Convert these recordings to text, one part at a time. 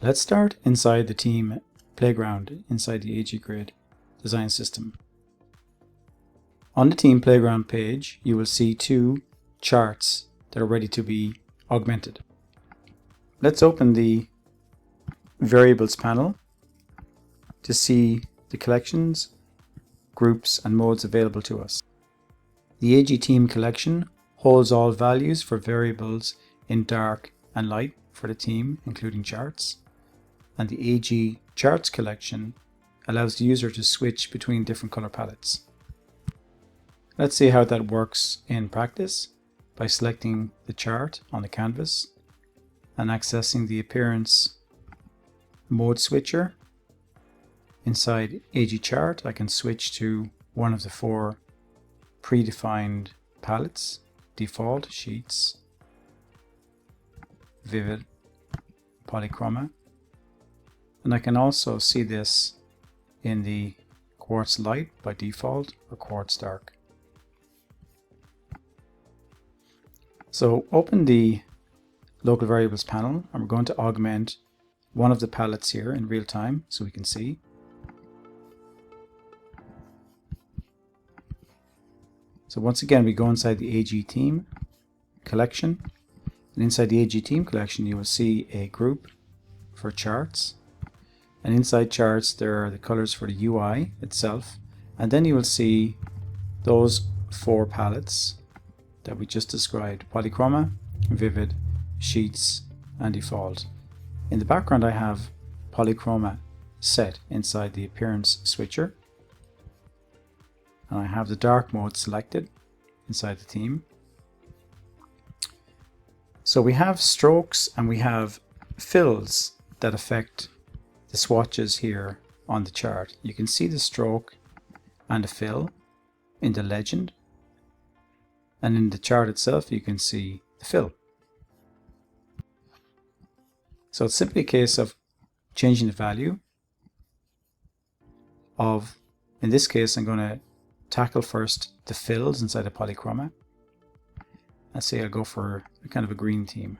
Let's start inside the team playground inside the AG Grid design system. On the team playground page, you will see two charts that are ready to be augmented. Let's open the variables panel to see the collections, groups, and modes available to us. The AG team collection holds all values for variables in dark and light for the team, including charts. And the AG charts collection allows the user to switch between different color palettes. Let's see how that works in practice by selecting the chart on the canvas and accessing the appearance mode switcher. Inside AG chart, I can switch to one of the four predefined palettes: default, sheets, vivid, polychroma. And I can also see this in the quartz light by default or quartz dark. So open the local variables panel, and we're going to augment one of the palettes here in real time so we can see. So once again, we go inside the AG team collection, and inside the AG team collection you will see a group for charts, and inside charts there are the colors for the UI itself, and then you will see those four palettes that we just described: polychroma, vivid, sheets, and default. In the background I have polychroma set inside the appearance switcher, and I have the dark mode selected inside the theme. So we have strokes and we have fills that affect the swatches here on the chart. You can see the stroke and the fill in the legend, and in the chart itself you can see the fill. So it's simply a case of changing the value of, in this case I'm going to tackle first the fills inside the polychroma. Let's say I'll go for a kind of a green theme.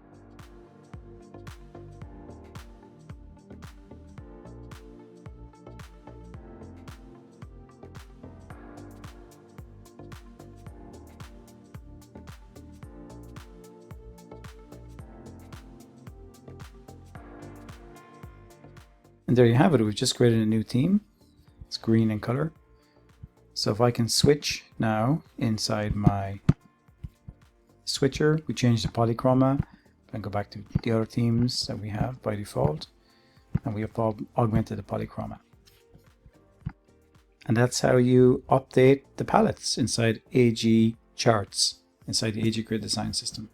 And there you have it. We've just created a new theme. It's green in color. So if I can switch now inside my switcher, we change the polychroma and go back to the other themes that we have by default, and we have augmented the polychroma. And that's how you update the palettes inside AG charts, inside the AG Grid design system.